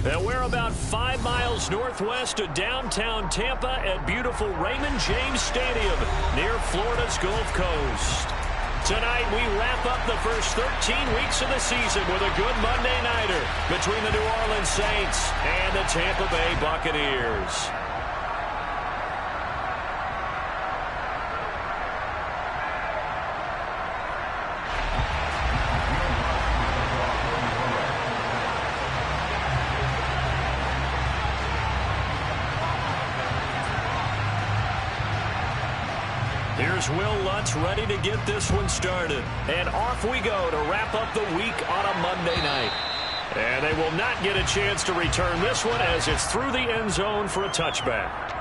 And we're about 5 miles northwest of downtown Tampa at beautiful Raymond James Stadium near Florida's Gulf Coast. Tonight, we wrap up the first 13 weeks of the season with a good Monday nighter between the New Orleans Saints and the Tampa Bay Buccaneers. Here's Will Lutz ready to get this one started. And off we go to wrap up the week on a Monday night. And they will not get a chance to return this one as it's through the end zone for a touchback.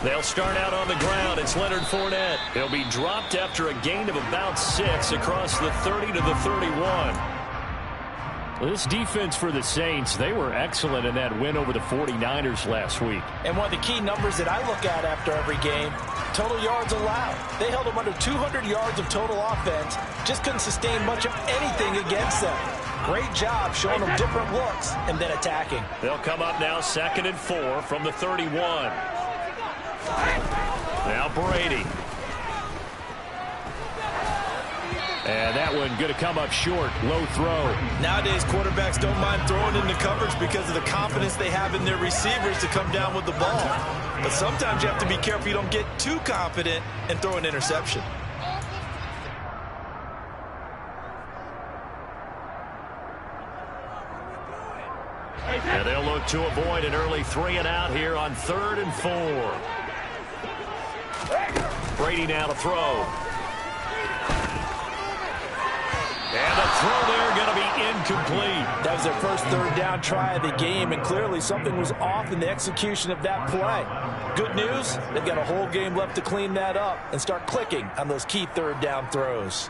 They'll start out on the ground. It's Leonard Fournette. He'll be dropped after a gain of about 6 across the 30 to the 31. This defense for the Saints, they were excellent in that win over the 49ers last week. And one of the key numbers that I look at after every game, total yards allowed. They held them under 200 yards of total offense, just couldn't sustain much of anything against them. Great job showing them different looks and then attacking. They'll come up now 2nd and 4 from the 31. Now Brady. And that one going to come up short. Low throw. Nowadays, quarterbacks don't mind throwing into coverage because of the confidence they have in their receivers to come down with the ball. But sometimes you have to be careful you don't get too confident and throw an interception. And they'll look to avoid an early 3 and out here on 3rd and 4. Brady now to throw. And the throw there going to be incomplete. That was their first 3rd down try of the game, and clearly something was off in the execution of that play. Good news, they've got a whole game left to clean that up and start clicking on those key 3rd down throws.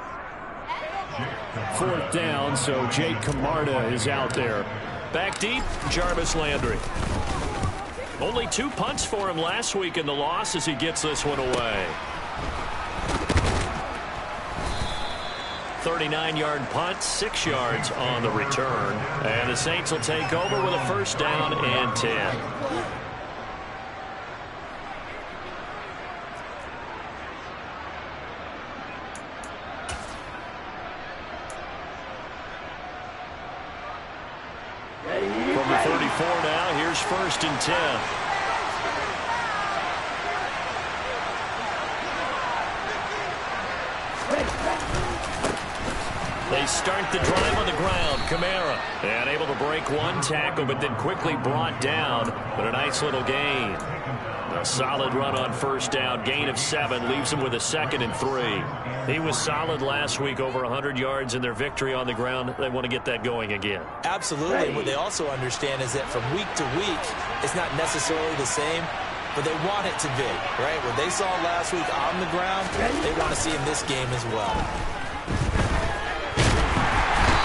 4th down, so Jake Camarda is out there. Back deep, Jarvis Landry. Only 2 punts for him last week in the loss as he gets this one away. 39-yard punt, 6 yards on the return. And the Saints will take over with a 1st down and 10. From the 34 now, here's 1st and 10. They start the drive on the ground. Kamara, and able to break one tackle, but then quickly brought down. But a nice little gain. A solid run on 1st down. Gain of 7 leaves him with a 2nd and 3. He was solid last week, over 100 yards in their victory on the ground. They want to get that going again. Absolutely. What they also understand is that from week to week, it's not necessarily the same, but they want it to be, right? What they saw last week on the ground, they want to see in this game as well.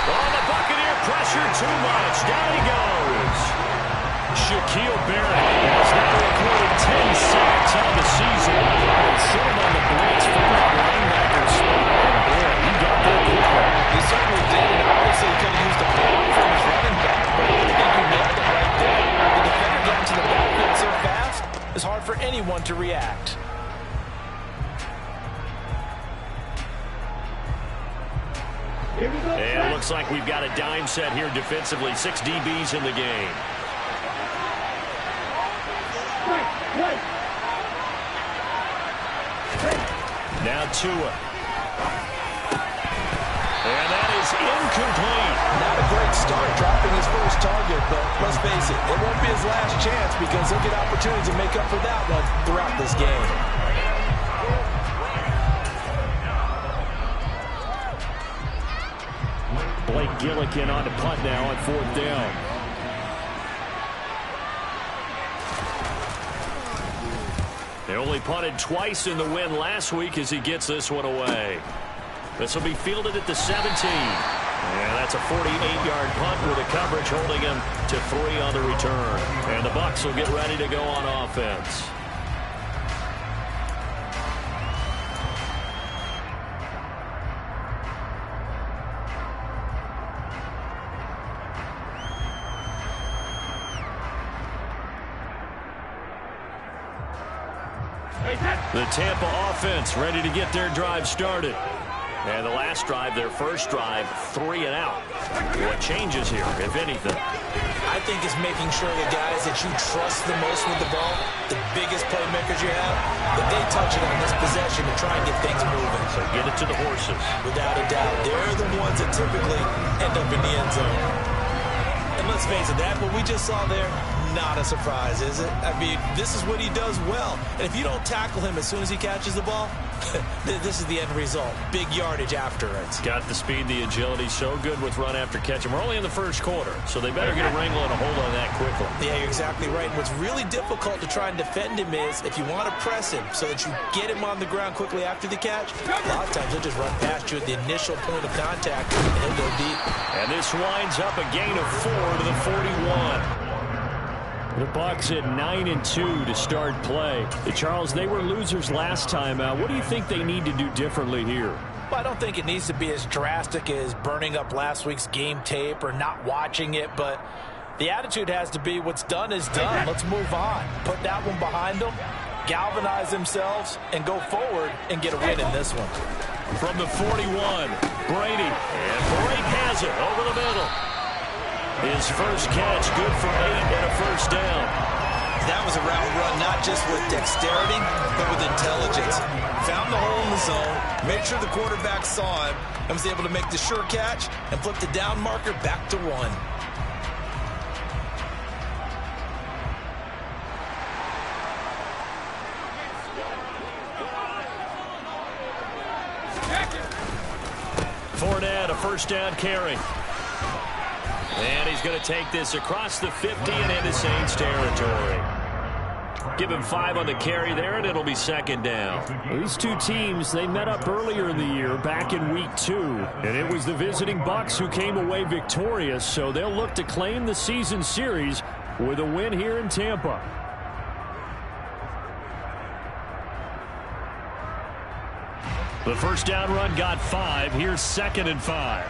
Oh, the Buccaneer pressure too much. Down he goes. Shaquille Barrett has now recorded 10 sacks on the season. And sitting on the blitz for that linebacker spot. And boy, he got there quickly. He certainly did, and obviously he could have used a block from his running back, but I think you nailed it right there. The defender got into the backfield so fast, it's hard for anyone to react. And it looks like we've got a dime set here defensively. 6 DBs in the game. Now Tua. And that is incomplete. Not a great start dropping his first target, but let's face it, it won't be his last chance because he'll get opportunities to make up for that one throughout this game. Blake Gillikin on the punt now on 4th down. They only punted twice in the win last week as he gets this one away. This will be fielded at the 17. And that's a 48-yard punt with a coverage holding him to 3 on the return. And the Bucs will get ready to go on offense. The Tampa offense ready to get their drive started. And the last drive, their first drive, 3 and out. What changes here, if anything? I think it's making sure the guys that you trust the most with the ball, the biggest playmakers you have, that they touch it on this possession to try and get things moving. So get it to the horses. Without a doubt. They're the ones that typically end up in the end zone. And let's face it, that what we just saw there, not a surprise, is it? I mean, this is what he does well. And if you don't tackle him as soon as he catches the ball, this is the end result. Big yardage after it. Got the speed, the agility, so good with run after catch. And we're only in the first quarter, so they better get a wrangle and a hold on that quickly. Yeah, you're exactly right. And what's really difficult to try and defend him is if you want to press him so that you get him on the ground quickly after the catch, a lot of times he'll just run past you at the initial point of contact and he'll go deep. And this winds up a gain of 4 to the 41. The Bucs at 9-2 to start play. Charles, they were losers last time out. What do you think they need to do differently here? Well, I don't think it needs to be as drastic as burning up last week's game tape or not watching it, but the attitude has to be what's done is done. Let's move on. Put that one behind them, galvanize themselves, and go forward and get a win in this one. From the 41, Brady. And Brady has it over the middle. His first catch, good for 8 and a first down. That was a route run, not just with dexterity, but with intelligence. Found the hole in the zone, made sure the quarterback saw him, and was able to make the sure catch and flip the down marker back to 1. Fournette, a first down carry. And he's going to take this across the 50 and into Saints territory. Give him 5 on the carry there, and it'll be second down. These two teams, they met up earlier in the year, back in week 2. And it was the visiting Bucs who came away victorious, so they'll look to claim the season series with a win here in Tampa. The first down run got 5. Here's 2nd and 5.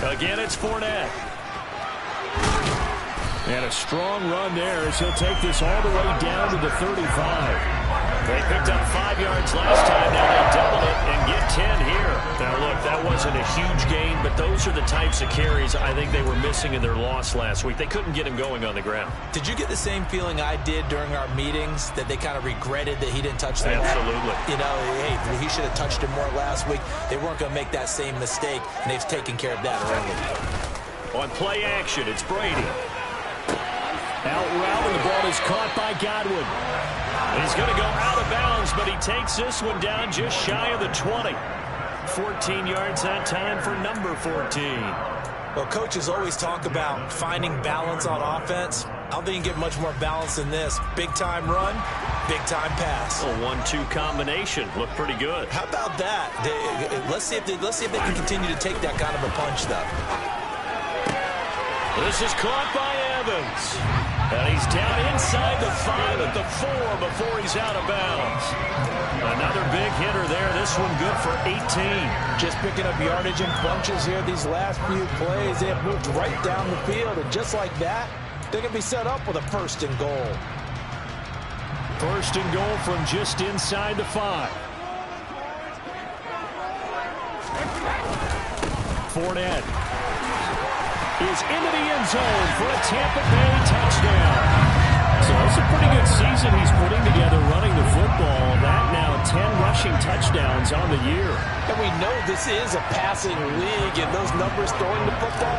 Again, it's Fournette. And a strong run there as he'll take this all the way down to the 35. They picked up 5 yards last time. Now they double it and get 10 here. Now, look, that wasn't a huge gain, but those are the types of carries I think they were missing in their loss last week. They couldn't get him going on the ground. Did you get the same feeling I did during our meetings, that they kind of regretted that he didn't touch the ball? Absolutely. You know, hey, he should have touched him more last week. They weren't going to make that same mistake, and they've taken care of that early. On play action, it's Brady. Out route, and the ball is caught by Godwin. He's going to go out of bounds, but he takes this one down just shy of the 20. 14 yards that time for number 14. Well, coaches always talk about finding balance on offense. I don't think you get much more balance than this. Big-time run, big-time pass. A 1-2 combination. Looked pretty good. How about that? Let's see if they can continue to take that kind of a punch, though. This is caught by Evans. And he's down inside the 5 at the 4 before he's out of bounds. Another big hitter there. This one good for 18. Just picking up yardage in bunches here these last few plays. They have moved right down the field. And just like that, they're going to be set up with a 1st and goal. 1st and goal from just inside the 5. Fournette is into the end zone for a Tampa Bay touchdown. So that's a pretty good season he's putting together running the football. That now 10 rushing touchdowns on the year. And we know this is a passing league, and those numbers throwing the football,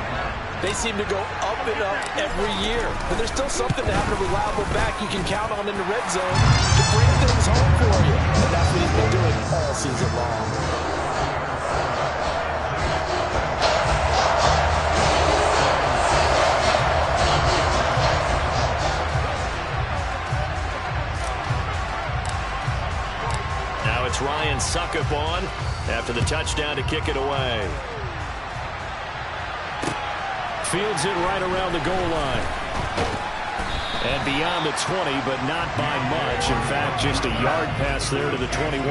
they seem to go up and up every year. But there's still something to have a reliable back you can count on in the red zone to bring things home for you. And that's what he's been doing all season long. Succop on after the touchdown to kick it away. Fields it right around the goal line. And beyond the 20, but not by much. In fact, just a yard pass there to the 21.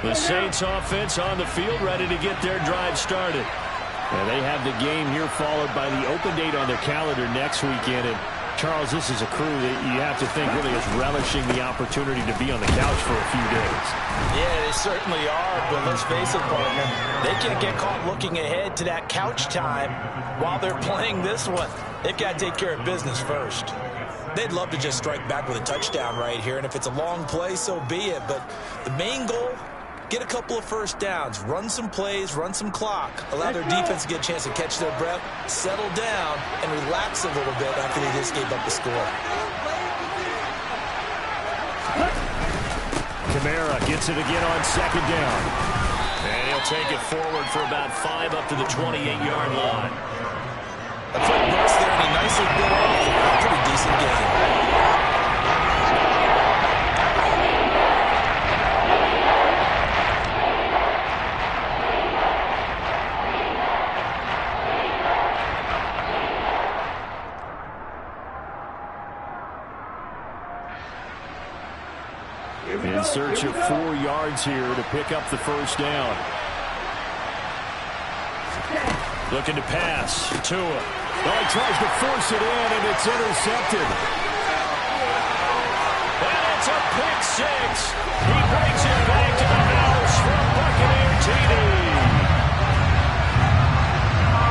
The Saints offense on the field, ready to get their drive started. And they have the game here followed by the open date on their calendar next weekend. And Charles, this is a crew that you have to think really is relishing the opportunity to be on the couch for a few days. Yeah, they certainly are, but let's face it, partner, they can't get caught looking ahead to that couch time while they're playing this one. They've got to take care of business first. They'd love to just strike back with a touchdown right here, and if it's a long play, so be it. But the main goal, get a couple of first downs, run some plays, run some clock, allow their defense to get a chance to catch their breath, settle down, and relax a little bit after they just gave up the score. Kamara gets it again on second down. And he'll take it forward for about 5 up to the 28-yard line. A quick burst there, and he nicely built off a pretty decent game. In search of 4 yards here to pick up the first down. Looking to pass. Tua. Oh, he tries to force it in, and it's intercepted. And it's a pick six. He brings it back to the house for a Buccaneer TD.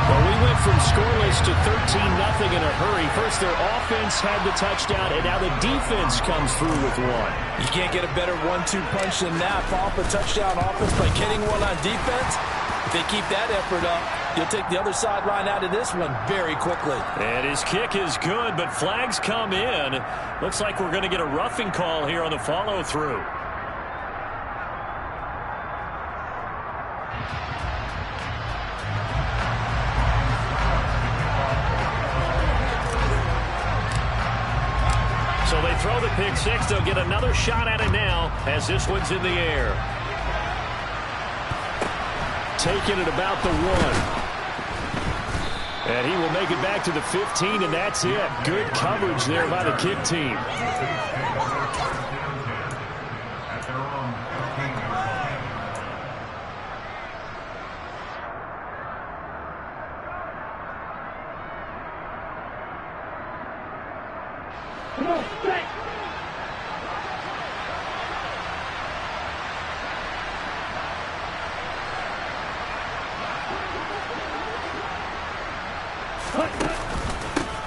Well, we went from scoreless to 13-0 in a hurry. First, their offense had the touchdown, and now the defense comes through with one. You can't get a better 1-2 punch than that. Follow up a touchdown offense by getting one on defense. If they keep that effort up, you'll take the other sideline out of this one very quickly. And his kick is good, but flags come in. Looks like we're going to get a roughing call here on the follow-through. So they throw the pick six. They'll get another shot at it now as this one's in the air. Taking it about the 1. And he will make it back to the 15, and that's it. Good coverage there by the kick team.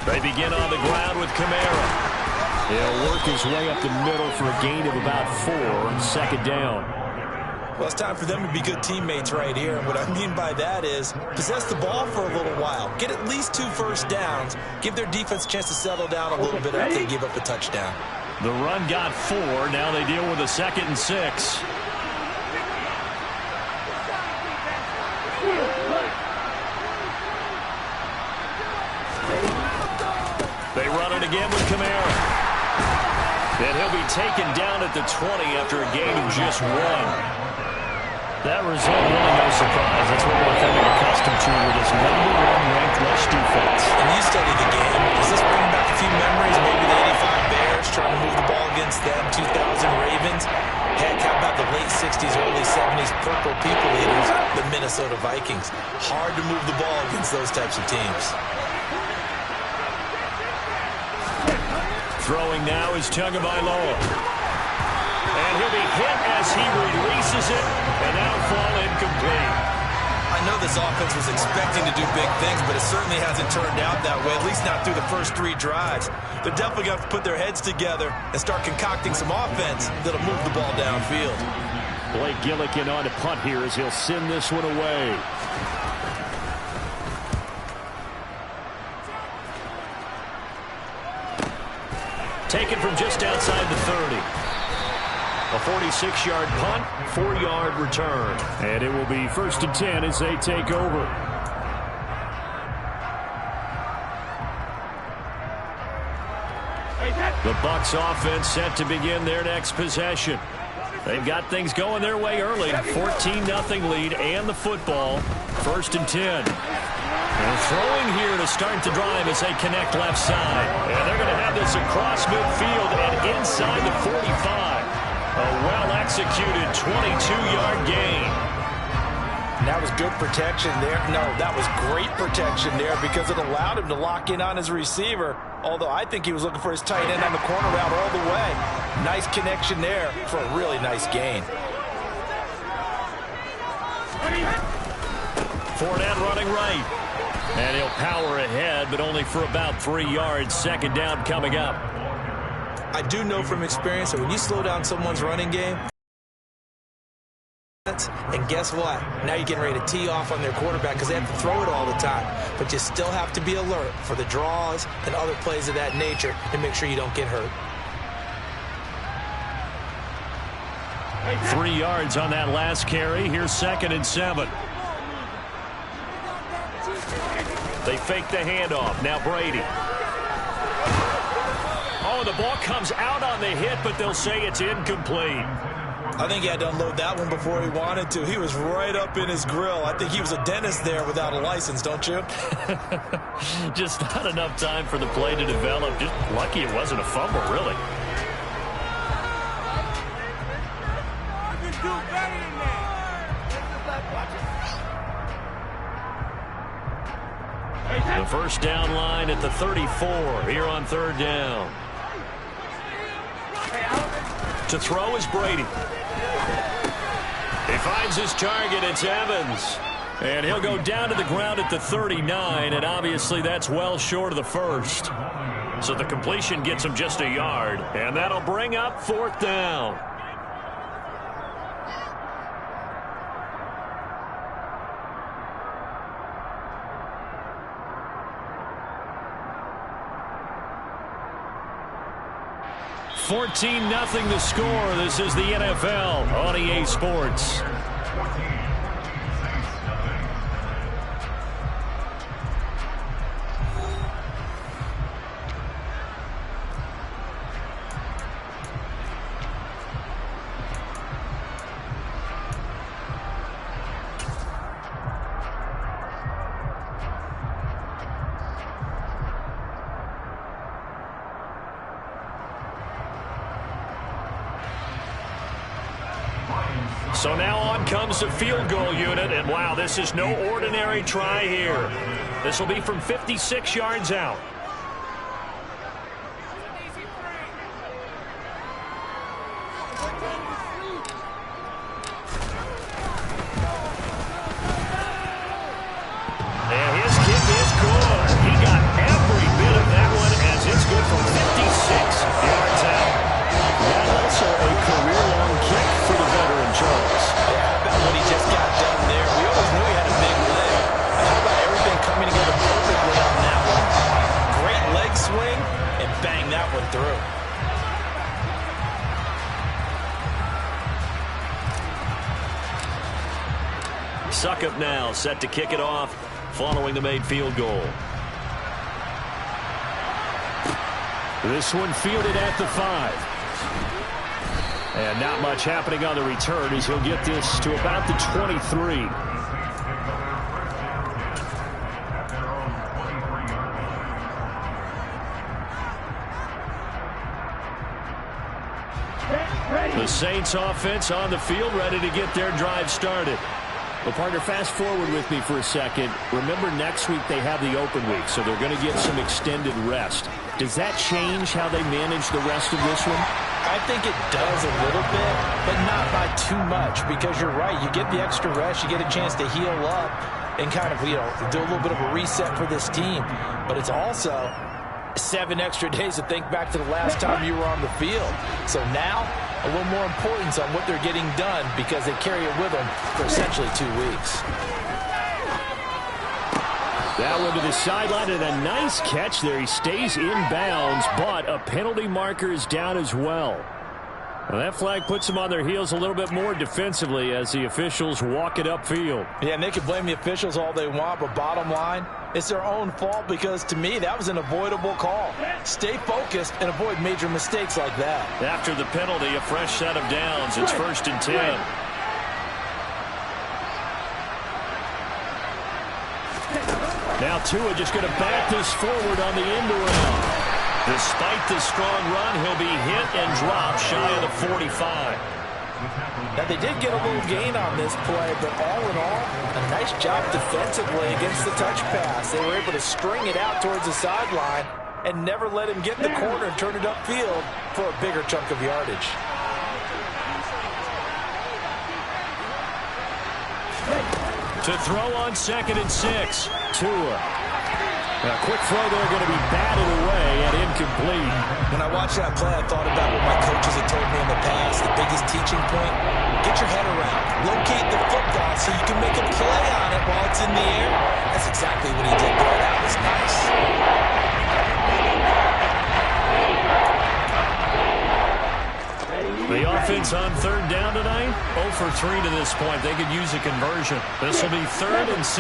They begin on the ground with Kamara. He'll work his way up the middle for a gain of about 4 on second down. Well, it's time for them to be good teammates right here. And what I mean by that is possess the ball for a little while. Get at least 2 first downs. Give their defense a chance to settle down a little bit after they give up a touchdown. The run got 4. Now they deal with a 2nd and 6. They run it again with Kamara. And he'll be taken down at the 20 after a gain of just 1. That result, really no surprise. That's what we're becoming accustomed to with this #1 ranked rush defense. And you study the game. Does this bring back a few memories? Maybe the 85 Bears trying to move the ball against them, 2000 Ravens. Heck, how about the late 60s, early 70s Purple People Eaters, the Minnesota Vikings? Hard to move the ball against those types of teams. Throwing now is Tagovailoa. And he'll be hit as he releases it, and that'll fall incomplete. I know this offense was expecting to do big things, but it certainly hasn't turned out that way, at least not through the first 3 drives. They're definitely going to have to put their heads together and start concocting some offense that'll move the ball downfield. Blake Gillikin on to punt here as he'll send this one away. Taken from just outside the 30. A 46-yard punt, 4-yard return. And it will be 1st and 10 as they take over. The Bucs offense set to begin their next possession. They've got things going their way early. 14-0 lead and the football. 1st and 10. They're throwing here to start the drive as they connect left side. And they're going to have this across midfield and inside the 45. A well-executed 22-yard gain. That was good protection there. No, that was great protection there because it allowed him to lock in on his receiver. Although I think he was looking for his tight end on the corner route all the way. Nice connection there for a really nice gain. Fournette running right. And he'll power ahead, but only for about 3 yards. 2nd down coming up. I do know from experience that when you slow down someone's running game, and guess what? Now you're getting ready to tee off on their quarterback because they have to throw it all the time. But you still have to be alert for the draws and other plays of that nature and make sure you don't get hurt. 3 yards on that last carry. Here's 2nd and 7. They fake the handoff. Now Brady. Oh, the ball comes out on the hit, but they'll say it's incomplete. I think he had to unload that one before he wanted to. He was right up in his grill. I think he was a dentist there without a license, don't you? Just not enough time for the play to develop. Just lucky it wasn't a fumble, really. The 1st down line at the 34 here on 3rd down. To throw is Brady. He finds his target. It's Evans. And he'll go down to the ground at the 39, and obviously that's well short of the 1st. So the completion gets him just a yard, and that'll bring up 4th down. $14-0 the score. This is the NFL on EA Sports. So now on comes the field goal unit, and wow, this is no ordinary try here. This will be from 56 yards out. And his kick is good. He got every bit of that one as it's good from 56 yards out. That also a career-long kick for the veteran Charles. Yeah, how about what he just got done there? We always knew he had a big leg. But how about everything coming together perfectly on that one? Great leg swing, and bang that one through. Succop now set to kick it off following the made field goal. This one fielded at the 5. And not much happening on the return as he'll get this to about the 23. The Saints offense on the field ready to get their drive started. Well, partner, fast forward with me for a second. Remember, next week they have the open week, so they're going to get some extended rest. Does that change how they manage the rest of this one? I think it does a little bit, but not by too much, because you're right. You get the extra rest. You get a chance to heal up and kind of, do a little bit of a reset for this team. But it's also 7 extra days to think back to the last time you were on the field. So now, a little more importance on what they're getting done because they carry it with them for essentially 2 weeks. That one to the sideline, and a nice catch there. He stays in bounds, but a penalty marker is down as well. Well, that flag puts them on their heels a little bit more defensively as the officials walk it upfield. Yeah, and they can blame the officials all they want, but bottom line, It's their own fault because, to me, that was an avoidable call. Stay focused and avoid major mistakes like that. After the penalty, a fresh set of downs. It's 1st and 10. Now Tua just going to back this forward on the end around. Despite the strong run, he'll be hit and dropped shy of the 45. Now, they did get a little gain on this play, but all in all, a nice job defensively against the touch pass. They were able to string it out towards the sideline and never let him get in the corner and turn it upfield for a bigger chunk of yardage. To throw on 2nd and 6. Tua. A quick throw there going to be batted away and incomplete. When I watched that play, I thought about what my coaches had told me in the past. The biggest teaching point, get your head around. Locate the football so you can make a play on it while it's in the air. That's exactly what he did there. That was nice. The offense on 3rd down tonight, 0 for 3 to this point. They could use a conversion. This will be 3rd and 6.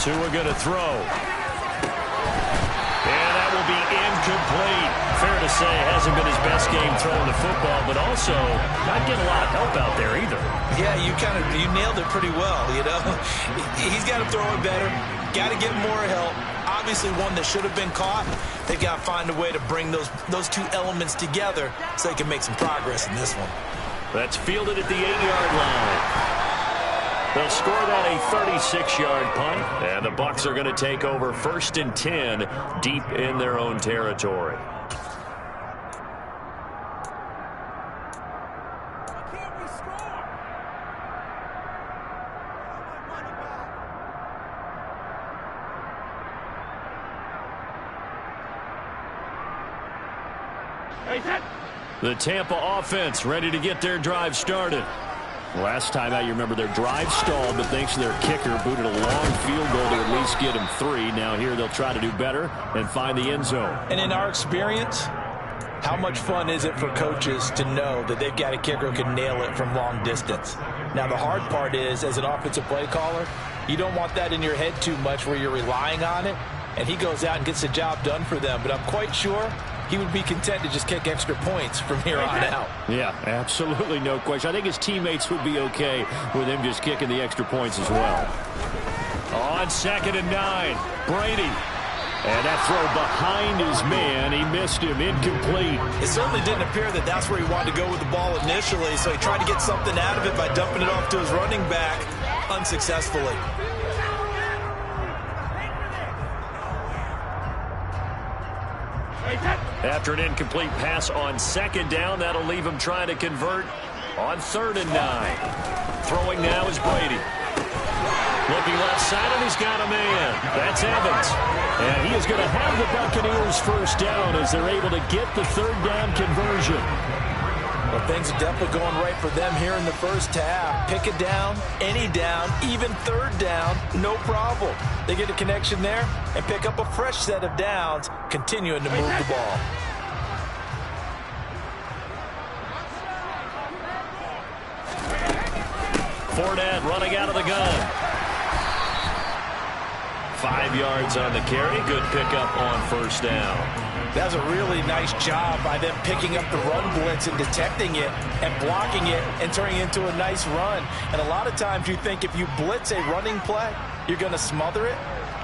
Tua going to throw. And that will be incomplete. Fair to say, hasn't been his best game throwing the football, but also not getting a lot of help out there either. Yeah, you nailed it pretty well, you know. He's got to throw it better. Got to get more help. Obviously one that should have been caught. They've got to find a way to bring those two elements together so they can make some progress in this one. That's fielded at the 8-yard line. They'll score that a 36-yard punt, and the Bucs are going to take over 1st and 10 deep in their own territory. The Tampa offense ready to get their drive started. Last time out, you remember their drive stalled, but thanks to their kicker, booted a long field goal to at least get him 3. Now here they'll try to do better and find the end zone. And in our experience, how much fun is it for coaches to know that they've got a kicker who can nail it from long distance? Now, the hard part is, as an offensive play caller, you don't want that in your head too much where you're relying on it, and he goes out and gets the job done for them. But I'm quite sure he would be content to just kick extra points from here on out. Yeah, absolutely no question. I think his teammates would be okay with him just kicking the extra points as well. On 2nd and 9, Brady. And that throw behind his man. He missed him. Incomplete. It certainly didn't appear that that's where he wanted to go with the ball initially, so he tried to get something out of it by dumping it off to his running back unsuccessfully. After an incomplete pass on 2nd down, that'll leave him trying to convert on 3rd and 9. Throwing now is Brady. Looking left side, and he's got a man. That's Evans. And he is going to have the Buccaneers 1st down as they're able to get the 3rd down conversion. Well, things are definitely going right for them here in the first half. Pick a down, any down, even 3rd down, no problem. They get a connection there and pick up a fresh set of downs, continuing to move the ball. Fournette running out of the gun. 5 yards on the carry. Good pickup on 1st down. That's a really nice job by them picking up the run blitz and detecting it and blocking it and turning it into a nice run. And a lot of times you think if you blitz a running play, you're going to smother it.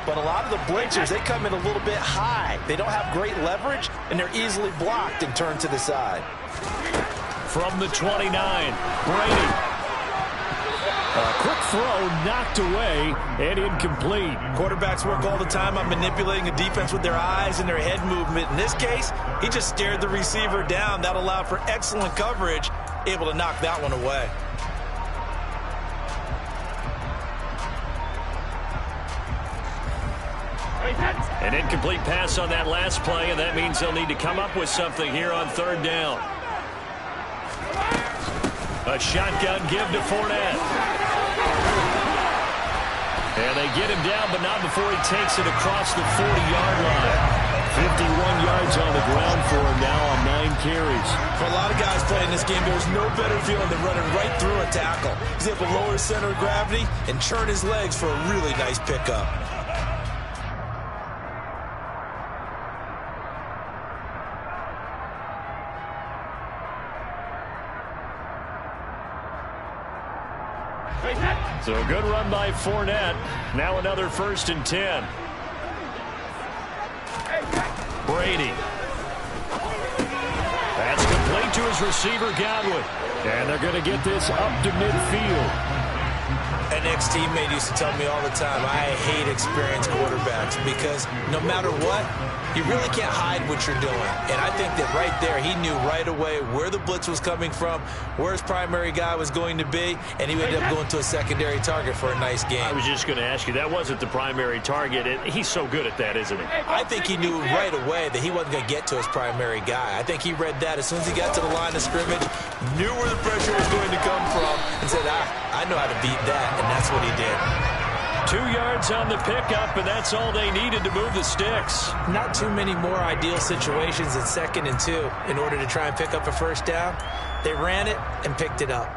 But a lot of the blitzers, they come in a little bit high. They don't have great leverage, and they're easily blocked and turned to the side. From the 29, Brady. A quick throw knocked away and incomplete. Quarterbacks work all the time on manipulating a defense with their eyes and their head movement. In this case, he just stared the receiver down. That allowed for excellent coverage, able to knock that one away. An incomplete pass on that last play, and that means they'll need to come up with something here on 3rd down. A shotgun give to Fournette. And they get him down, but not before he takes it across the 40-yard line. 51 yards on the ground for him now on 9 carries. For a lot of guys playing this game, there's no better feeling than running right through a tackle. He's able to lower his center of gravity and churn his legs for a really nice pickup. So a good run by Fournette. Now another 1st and 10. Brady. That's complete to his receiver, Godwin. And they're going to get this up to midfield. An ex-teammate used to tell me all the time, I hate experienced quarterbacks because no matter what, you really can't hide what you're doing. And I think that right there, he knew right away where the blitz was coming from, where his primary guy was going to be, and he ended up going to a secondary target for a nice game. I was just going to ask you, that wasn't the primary target. He's so good at that, isn't he? I think he knew right away that he wasn't going to get to his primary guy. I think he read that as soon as he got to the line of scrimmage, knew where the pressure was going to come from, and said, I know how to beat that, and that's what he did. 2 yards on the pickup, and that's all they needed to move the sticks. Not too many more ideal situations at 2nd and 2 in order to try and pick up a first down. They ran it and picked it up.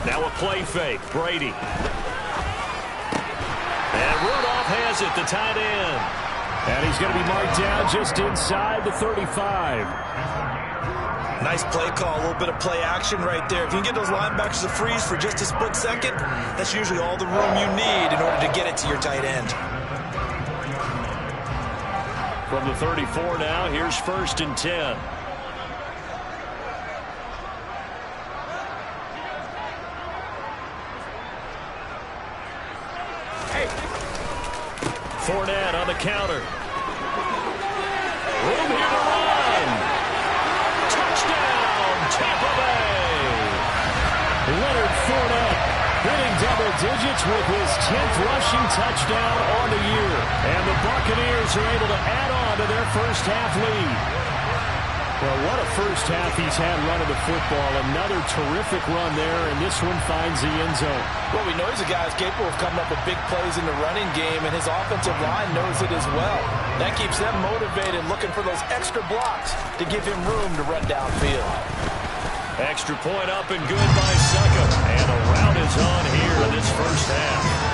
Now a play fake. Brady. And Rudolph has it, the tight end. And he's going to be marked down just inside the 35. Nice play call, a little bit of play action right there. If you can get those linebackers to freeze for just a split second, that's usually all the room you need in order to get it to your tight end. From the 34 now, here's 1st and 10. Fournette on the counter. Room here to run. Touchdown, Tampa Bay. Leonard Fournette hitting double digits with his 10th rushing touchdown on the year. And the Buccaneers are able to add on to their first half lead. Well, what a first half he's had running the football. Another terrific run there, and this one finds the end zone. Well, we know he's a guy who's capable of coming up with big plays in the running game, and his offensive line knows it as well. That keeps them motivated, looking for those extra blocks to give him room to run downfield. Extra point up and good by Succop. And a rout is on here in this first half.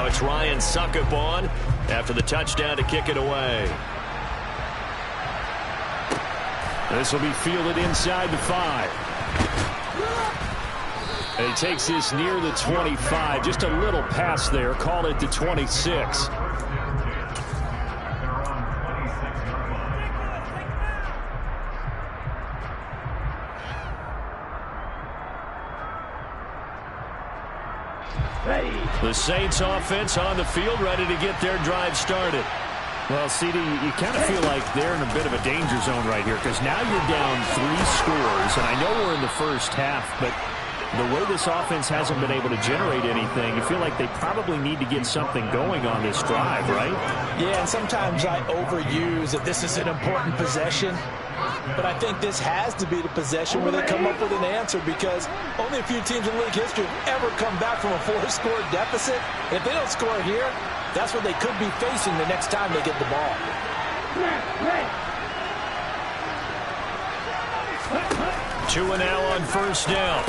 It's Ryan Succop on after the touchdown to kick it away. This will be fielded inside the 5. And he takes this near the 25. Just a little pass there. Call it the 26. The Saints offense on the field, ready to get their drive started. Well, CD, you kind of feel like they're in a bit of a danger zone right here because now you're down 3 scores, and I know we're in the first half, but the way this offense hasn't been able to generate anything, you feel like they probably need to get something going on this drive, right? Yeah, and sometimes I overuse that this is an important possession. But I think this has to be the possession where they come up with an answer because only a few teams in league history have ever come back from a 4-score deficit. And if they don't score here, that's what they could be facing the next time they get the ball. Two and now on first down.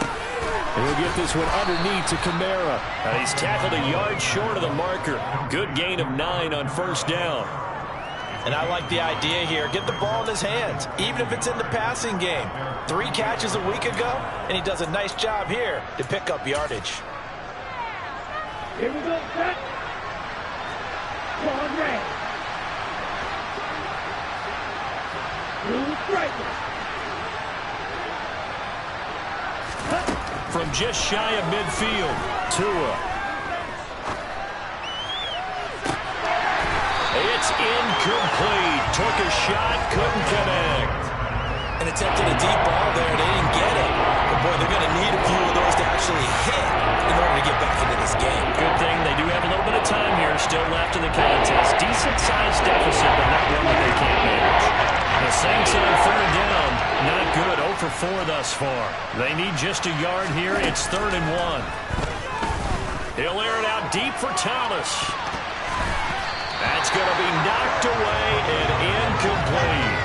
He'll get this one underneath to Kamara. And he's tackled a yard short of the marker. Good gain of 9 on first down. And I like the idea here. Get the ball in his hands, even if it's in the passing game. 3 catches a week ago, and he does a nice job here to pick up yardage. Here we go, set. One red. Blue striker. From just shy of midfield, Tua. It's incomplete. Took a shot, couldn't connect. And attempted a deep ball there. They didn't get it. But, boy, they're going to need a few of those to actually hit in order to get back into this game. Good thing 4 thus far. They need just a yard here. It's 3rd and 1. He'll air it out deep for Thomas. That's going to be knocked away and incomplete.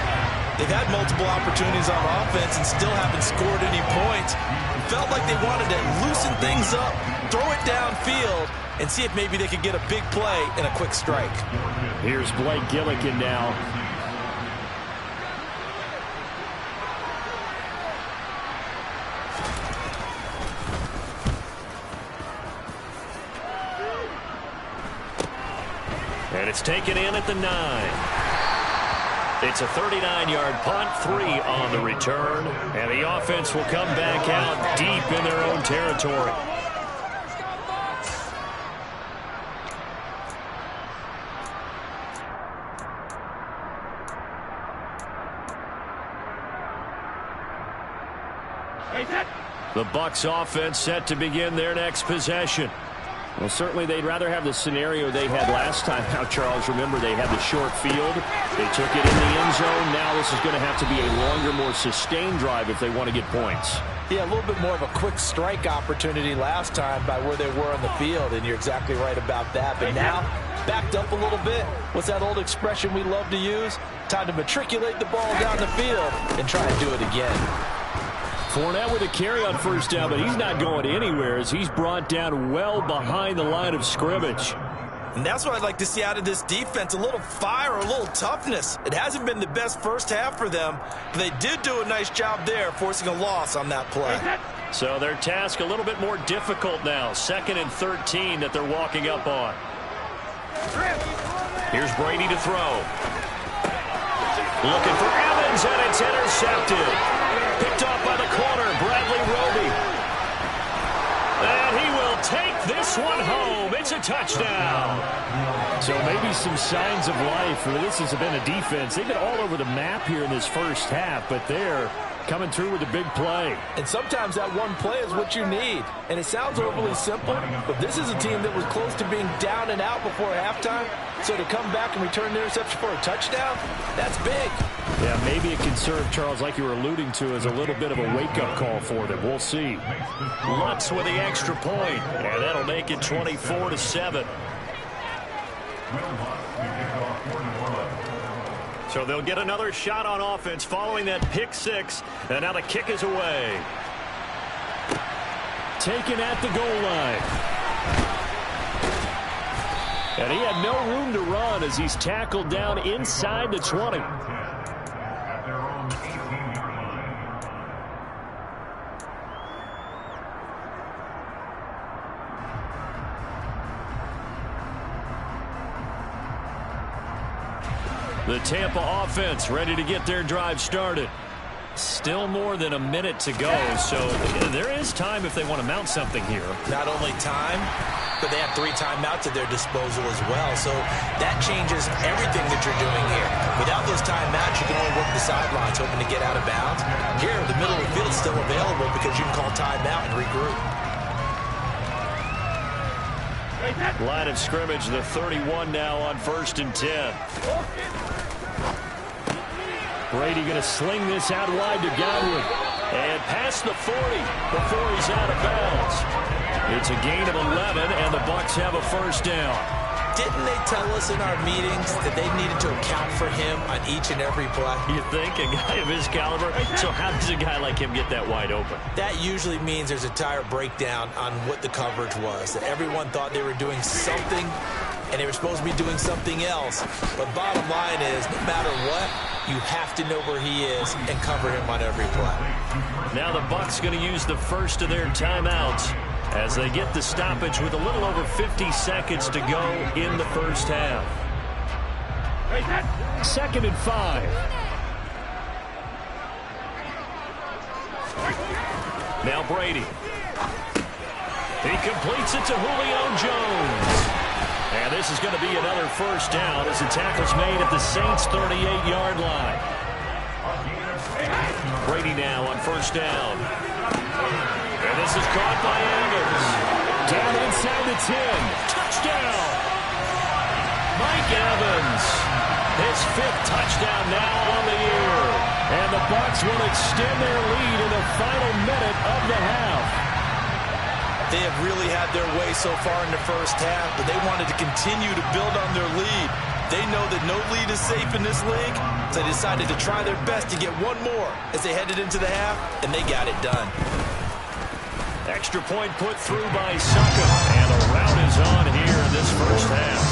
They've had multiple opportunities on offense and still haven't scored any points. It felt like they wanted to loosen things up, throw it downfield, and see if maybe they could get a big play and a quick strike. Here's Blake Gillikin now. And it's taken in at the 9. It's a 39-yard punt, 3 on the return, and the offense will come back out deep in their own territory. The Bucs offense set to begin their next possession. Well, certainly they'd rather have the scenario they had last time. Now, Charles, remember they had the short field. They took it in the end zone. Now this is going to have to be a longer, more sustained drive if they want to get points. Yeah, a little bit more of a quick strike opportunity last time by where they were on the field, and you're exactly right about that. But now, backed up a little bit. What's that old expression we love to use? Time to matriculate the ball down the field and try and do it again. Fournette with a carry on first down, but he's not going anywhere as he's brought down well behind the line of scrimmage. And that's what I'd like to see out of this defense, a little fire, a little toughness. It hasn't been the best first half for them, but they did do a nice job there, forcing a loss on that play. So their task a little bit more difficult now. 2nd and 13 that they're walking up on. Here's Brady to throw. Looking for Evans, and it's intercepted. Picked off by the corner, Bradley Roby. And he will take this one home. It's a touchdown. So maybe some signs of life. This has been a defense. They've been all over the map here in this first half, but they're coming through with a big play. And sometimes that one play is what you need. And it sounds overly simple, but this is a team that was close to being down and out before halftime. So to come back and return the interception for a touchdown, that's big. Yeah, maybe it can serve, Charles, like you were alluding to, as a little bit of a wake-up call for them. We'll see. Lutz with the extra point, and that'll make it 24-7. So they'll get another shot on offense following that pick 6, and now the kick is away. Taken at the goal line. And he had no room to run as he's tackled down inside the 20. The Tampa offense ready to get their drive started. Still more than a minute to go, so there is time if they want to mount something here. Not only time, but they have 3 timeouts at their disposal as well, so that changes everything that you're doing here. Without those timeouts, you can only work the sidelines, hoping to get out of bounds. Here, the middle of the field is still available because you can call timeout and regroup. Line of scrimmage, the 31 now on 1st and 10. Brady going to sling this out wide to Godwin. And past the 40 before he's out of bounds. It's a gain of 11, and the Bucs have a first down. Didn't they tell us in our meetings that they needed to account for him on each and every play? You think? A guy of his caliber? So how does a guy like him get that wide open? That usually means there's a entire breakdown on what the coverage was. That everyone thought they were doing something, and they were supposed to be doing something else. But bottom line is, no matter what, you have to know where he is and cover him on every play. Now the Bucs going to use the first of their timeouts as they get the stoppage with a little over 50 seconds to go in the first half. 2nd and 5. Now Brady. He completes it to Julio Jones. And this is going to be another first down as the tackle's made at the Saints' 38-yard line. Brady now on first down. And this is caught by Evans. Down inside the 10. Touchdown! Mike Evans. His 5th touchdown now on the year. And the Bucs will extend their lead in the final minute of the half. They have really had their way so far in the first half, but they wanted to continue to build on their lead. They know that no lead is safe in this league, so they decided to try their best to get one more as they headed into the half, and they got it done. Extra point put through by Succop, and a rout is on here in this first half.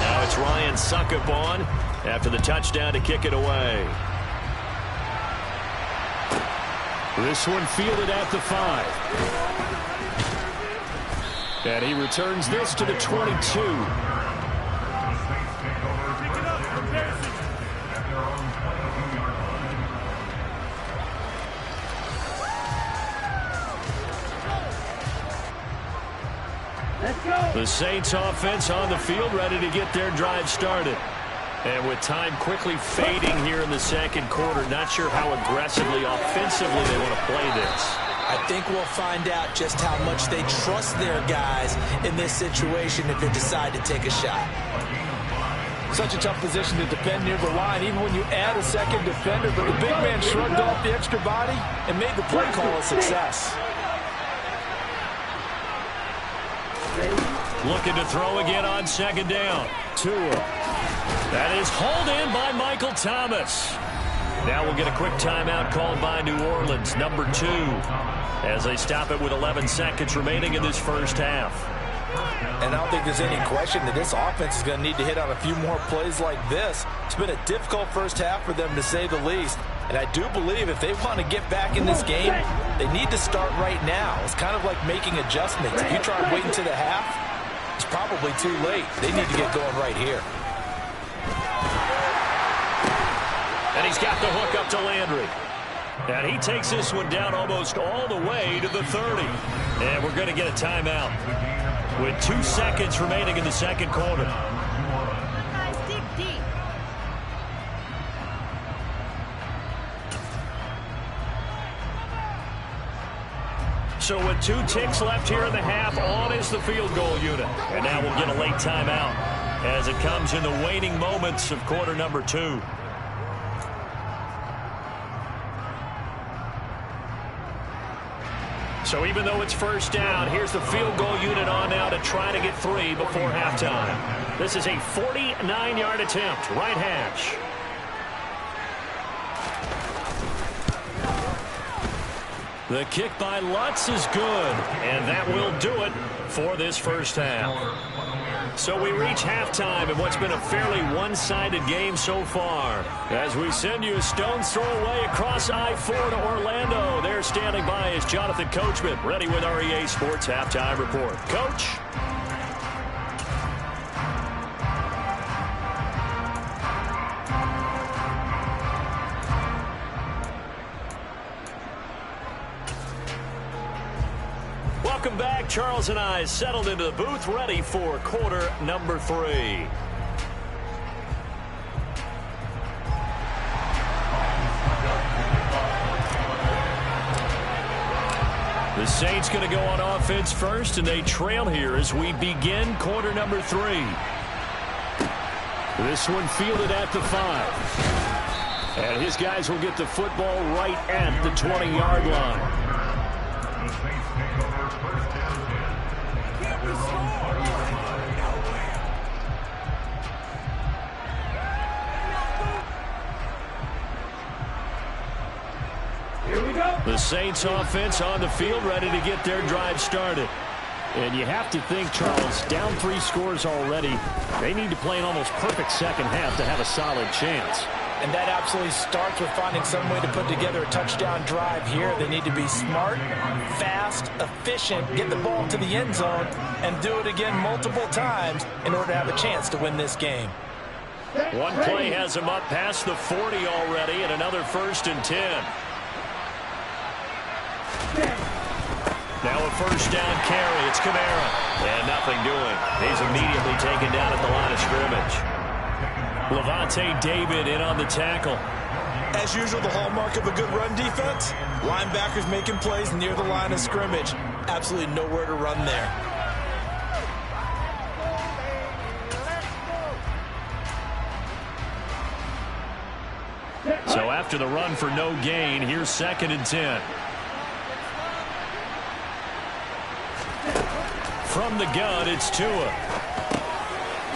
Now it's Ryan Succop on after the touchdown to kick it away. This one fielded at the 5. And he returns this to the 22. The Saints offense on the field, ready to get their drive started. And with time quickly fading here in the second quarter, not sure how aggressively, offensively they want to play this. I think we'll find out just how much they trust their guys in this situation if they decide to take a shot. Such a tough position to defend near the line, even when you add a second defender, but the big man shrugged off the extra body and made the play call a success. Looking to throw again on second down. Tua. That is hauled in by Michael Thomas. Now we'll get a quick timeout called by New Orleans, number 2, as they stop it with 11 seconds remaining in this first half. And I don't think there's any question that this offense is going to need to hit on a few more plays like this. It's been a difficult first half for them, to say the least. And I do believe if they want to get back in this game, they need to start right now. It's kind of like making adjustments. If you try and wait until the half, it's probably too late. They need to get going right here. And he's got the hook up to Landry. And he takes this one down almost all the way to the 30. And we're going to get a timeout with 2 seconds remaining in the second quarter. So with 2 ticks left here in the half, on is the field goal unit. And now we'll get a late timeout as it comes in the waning moments of quarter number 2. So even though it's first down, here's the field goal unit on now to try to get 3 before halftime. This is a 49-yard attempt, right hash. The kick by Lutz is good, and that will do it for this first half. So we reach halftime in what's been a fairly one-sided game so far. As we send you a stone's throw away across I-4 to Orlando. There standing by is Jonathan Coachman, ready with our EA Sports Halftime Report. Coach? Welcome back. Charles and I settled into the booth, ready for quarter number 3. The Saints going to go on offense first, and they trail here as we begin quarter number 3. This one fielded at the 5. And his guys will get the football right at the 20-yard line. The Saints offense on the field, ready to get their drive started. And you have to think, Charles, down 3 scores already. They need to play an almost perfect second half to have a solid chance. And that absolutely starts with finding some way to put together a touchdown drive here. They need to be smart, fast, efficient, get the ball to the end zone, and do it again multiple times in order to have a chance to win this game. One play has them up past the 40 already, and another 1st and 10. Now a first down carry. It's Kamara. And nothing doing. He's immediately taken down at the line of scrimmage. Lavonte David in on the tackle. As usual, the hallmark of a good run defense, linebackers making plays near the line of scrimmage. Absolutely nowhere to run there. So after the run for no gain, here's 2nd and 10. From the gun, it's Tua.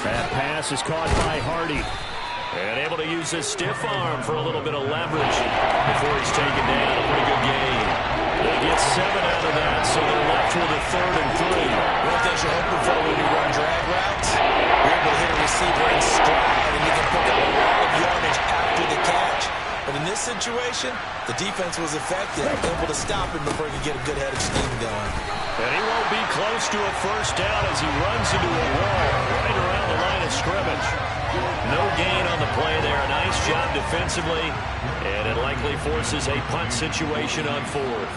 That pass is caught by Hardy. And able to use his stiff arm for a little bit of leverage before he's taken down. A pretty good game. They get 7 out of that, so they're left with a 3rd and 3. One thing you're hoping for when you run drag routes, you're able to hit a receiver in stride, and you can pick up a lot of yardage after the catch. But in this situation, the defense was effective, able to stop him before he could get a good head of steam going. And he won't be close to a 1st down as he runs into a wall right around the line of scrimmage. No gain on the play there. Nice job defensively, and it likely forces a punt situation on 4th.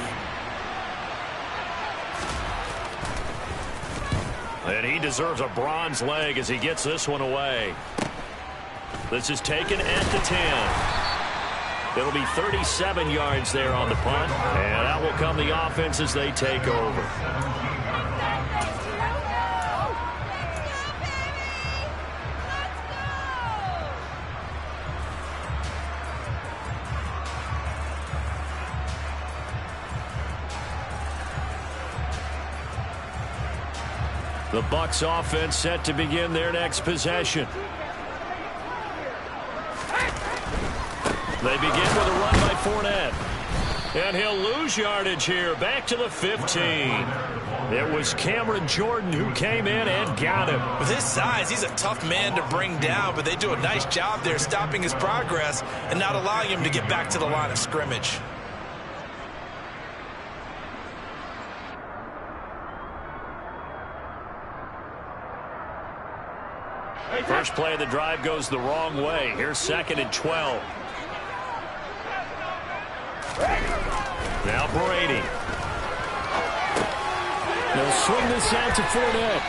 And he deserves a bronze leg as he gets this one away. This is taken at the 10. It'll be 37 yards there on the punt, and out will come the offense as they take over. The Bucs offense set to begin their next possession. They begin with a run by Fournette. And he'll lose yardage here. Back to the 15. It was Cameron Jordan who came in and got him. With his size, he's a tough man to bring down, but they do a nice job there stopping his progress and not allowing him to get back to the line of scrimmage. First play of the drive goes the wrong way. Here's 2nd and 12. Now Brady. They'll swing this out to Fournette.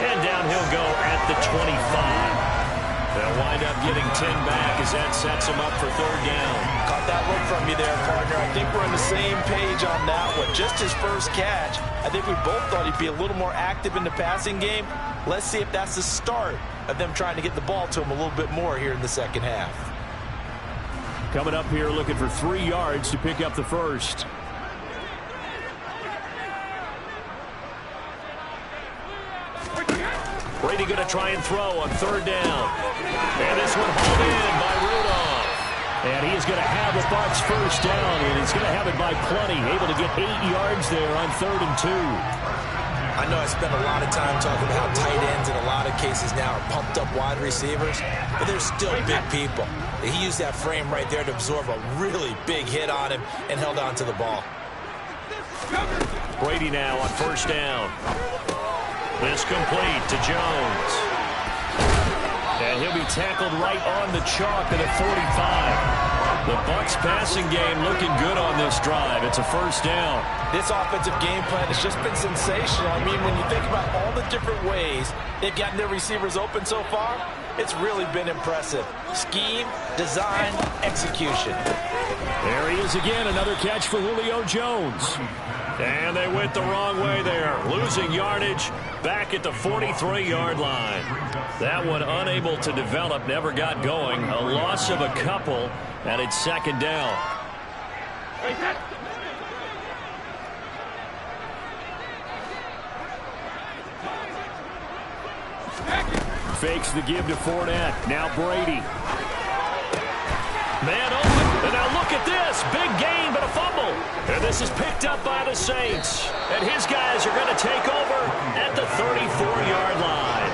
And down he'll go at the 25. They'll wind up getting 10 back as that sets them up for 3rd down. Caught that look from you there, partner. I think we're on the same page on that one. Just his first catch. I think we both thought he'd be a little more active in the passing game. Let's see if that's the start of them trying to get the ball to him a little bit more here in the 2nd half. Coming up here looking for 3 yards to pick up the 1st. Brady going to try and throw on 3rd down. And this one hauled in by Rudolph. And he is going to have the Bucs 1st down, and he's going to have it by plenty. Able to get 8 yards there on 3rd and 2. I know I spent a lot of time talking about how tight ends in a lot of cases now are pumped up wide receivers, but they're still big people. He used that frame right there to absorb a really big hit on him and held on to the ball. Brady now on 1st down. This complete to Jones. And he'll be tackled right on the chalk at the 45. The Bucs passing game looking good on this drive. It's a 1st down. This offensive game plan has just been sensational. I mean, when you think about all the different ways they've gotten their receivers open so far, it's really been impressive. Scheme, design, execution. There he is again, another catch for Julio Jones. And they went the wrong way there. Losing yardage back at the 43-yard line. That one unable to develop, never got going. A loss of a couple, and it's 2nd down. Fakes the give to Fournette. Now Brady. Man open, and now look at this. Big gain, but a fumble. And this is picked up by the Saints. And his guys are going to take over at the 34-yard line.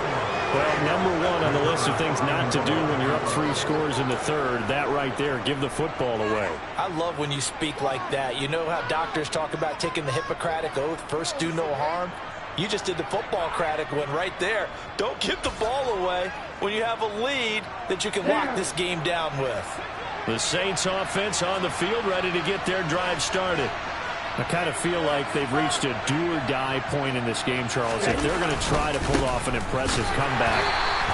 Well, number 1 on the list of things not to do when you're up 3 scores in the 3rd. That right there, give the football away. I love when you speak like that. You know how doctors talk about taking the Hippocratic Oath, first do no harm? You just did the football-cratic one right there. Don't give the ball away when you have a lead that you can lock this game down with. The Saints offense on the field ready to get their drive started. I kind of feel like they've reached a do-or-die point in this game, Charles. If they're going to try to pull off an impressive comeback,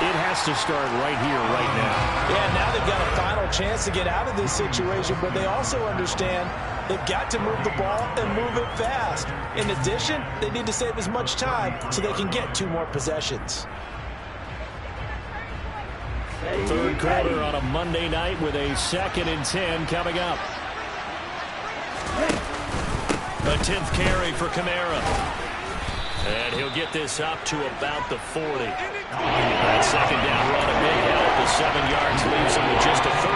it has to start right here, right now. Yeah, now they've got a final chance to get out of this situation, but they also understand they've got to move the ball and move it fast. In addition, they need to save as much time so they can get 2 more possessions. Third quarter on a Monday night with a 2nd and 10 coming up. A 10th carry for Kamara. And he'll get this up to about the 40. That second down run, a big help. The 7 yards leaves him with just a 33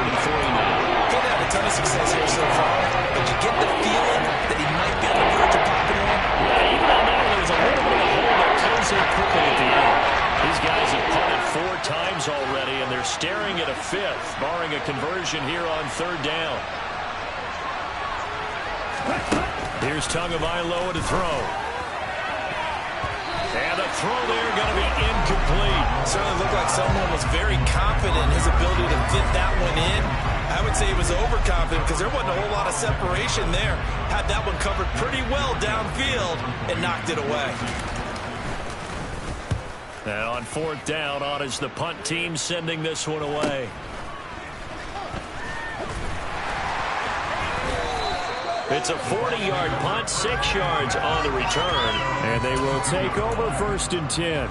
now. He's had a ton of success here so far, but you get the feeling that he might be on the verge of popping one. Yeah, even on that one, there's a little bit of a hole that comes in quickly at the end. These guys have punted 4 times already, and they're staring at a 5th, barring a conversion here on 3rd down. Here's Tagovailoa to throw. And the throw there going to be incomplete. Certainly looked like someone was very confident in his ability to fit that one in. I would say he was overconfident because there wasn't a whole lot of separation there. Had that one covered pretty well downfield and knocked it away. And on 4th down, on is the punt team sending this one away. It's a 40-yard punt, 6 yards on the return. And they will take over 1st and 10.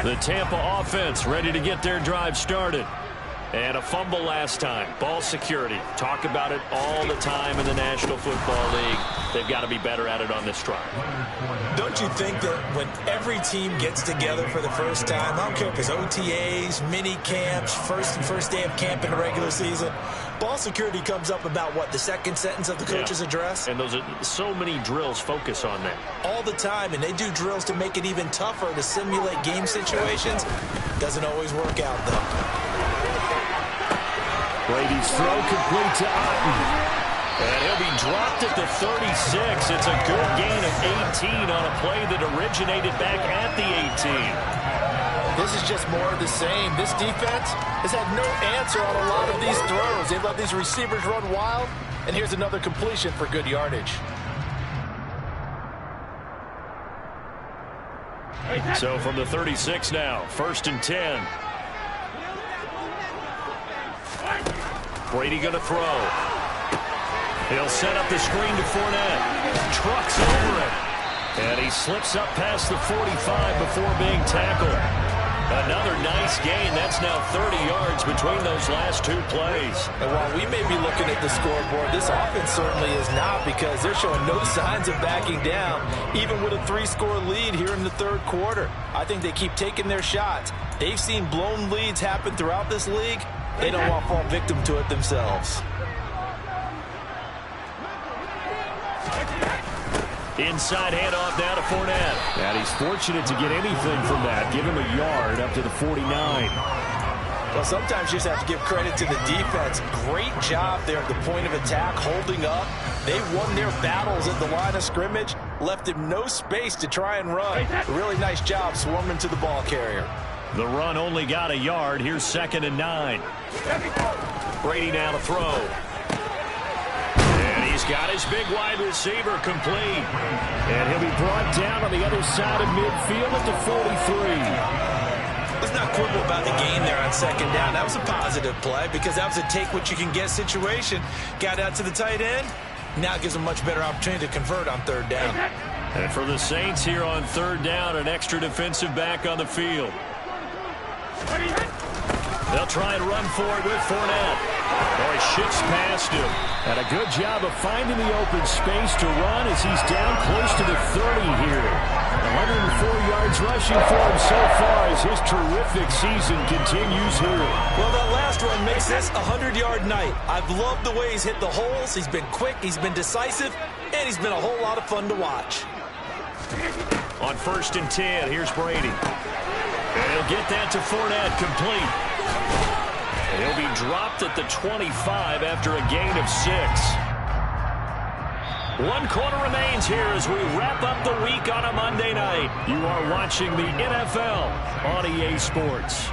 The Tampa offense ready to get their drive started. And a fumble last time. Ball security. Talk about it all the time in the National Football League. They've got to be better at it on this drive. Don't you think that when every team gets together for the first time, I don't care if it's OTAs, mini camps, first day of camp in the regular season, ball security comes up about what, the second sentence of the coach's address? And those are so many drills focus on that. All the time, and they do drills to make it even tougher to simulate game situations. Doesn't always work out, though. Brady's throw complete to Otten. And he'll be dropped at the 36. It's a good gain of 18 on a play that originated back at the 18. This is just more of the same. This defense has had no answer on a lot of these throws. They've let these receivers run wild, and here's another completion for good yardage. So from the 36 now, 1st and 10. Brady going to throw. He'll set up the screen to Fournette. Trucks over it. And he slips up past the 45 before being tackled. Another nice gain. That's now 30 yards between those last 2 plays. And while we may be looking at the scoreboard, this offense certainly is not, because they're showing no signs of backing down, even with a 3-score lead here in the 3rd quarter. I think they keep taking their shots. They've seen blown leads happen throughout this league. They don't want to fall victim to it themselves. Inside handoff now to Fournette. And he's fortunate to get anything from that. Give him a yard up to the 49. Well, sometimes you just have to give credit to the defense. Great job there at the point of attack, holding up. They won their battles at the line of scrimmage, left him no space to try and run. Really nice job swarming to the ball carrier. The run only got a yard. Here's 2nd and 9. Brady now to throw. And he's got his big wide receiver complete. And he'll be brought down on the other side of midfield at the 43. Let's not quibble about the gain there on 2nd down. That was a positive play because that was a take-what-you-can-get situation. Got out to the tight end. Now gives them a much better opportunity to convert on 3rd down. And for the Saints here on 3rd down, an extra defensive back on the field. They'll try and run for it with Fournette. Or he shifts past him. And a good job of finding the open space to run as he's down close to the 30 here. 104 yards rushing for him so far as his terrific season continues here. Well, that last run makes this a 100-yard night. I've loved the way he's hit the holes. He's been quick, he's been decisive, and he's been a whole lot of fun to watch. On 1st and 10, here's Brady. And he'll get that to Fournette, complete. And he'll be dropped at the 25 after a gain of 6. 1 quarter remains here as we wrap up the week on a Monday night. You are watching the NFL on EA Sports.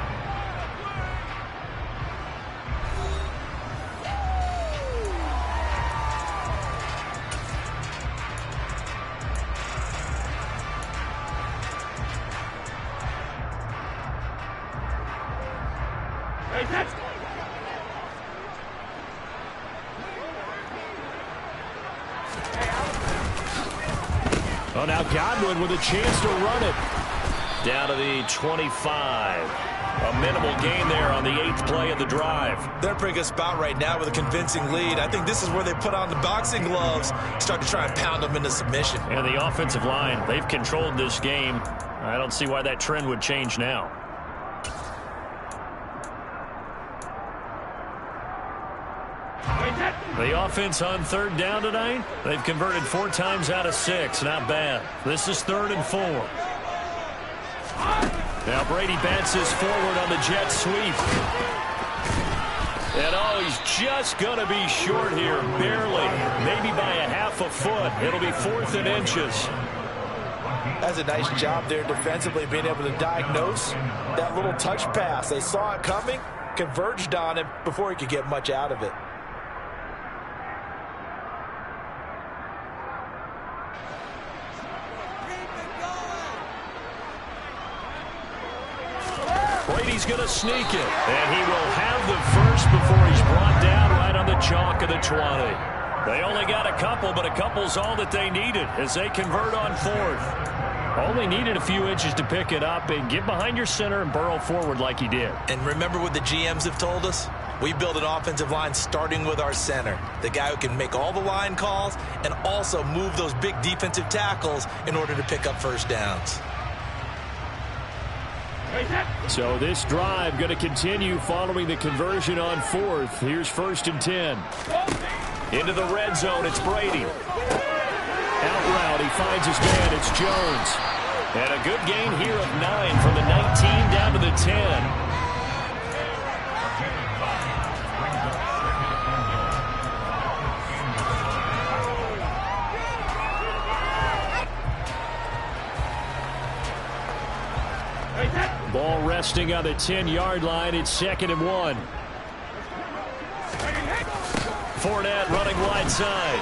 Godwin with a chance to run it. Down to the 25. A minimal gain there on the 8th play of the drive. They're a pretty good spot right now with a convincing lead. I think this is where they put on the boxing gloves, start to try and pound them into submission. And the offensive line, they've controlled this game. I don't see why that trend would change now. The offense on 3rd down tonight, they've converted 4 times out of 6. Not bad. This is 3rd and 4. Now Brady bounces forward on the jet sweep. And he's just going to be short here, barely. Maybe by a half a foot. It'll be 4th and inches. That's a nice job there defensively, being able to diagnose that little touch pass. They saw it coming, converged on it before he could get much out of it. Brady's going to sneak it. And he will have the first before he's brought down right on the chalk of the 20. They only got a couple, but a couple's all that they needed as they convert on 4th. Only needed a few inches to pick it up and get behind your center and burrow forward like he did. And remember what the GMs have told us? We build an offensive line starting with our center, the guy who can make all the line calls and also move those big defensive tackles in order to pick up first downs. So this drive going to continue following the conversion on 4th. Here's 1st and 10. Into the red zone, it's Brady. Out route, he finds his man, it's Jones. And a good gain here of 9 from the 19 down to the 10. Ball resting on the 10-yard line. It's 2nd and 1. Fournette running wide side.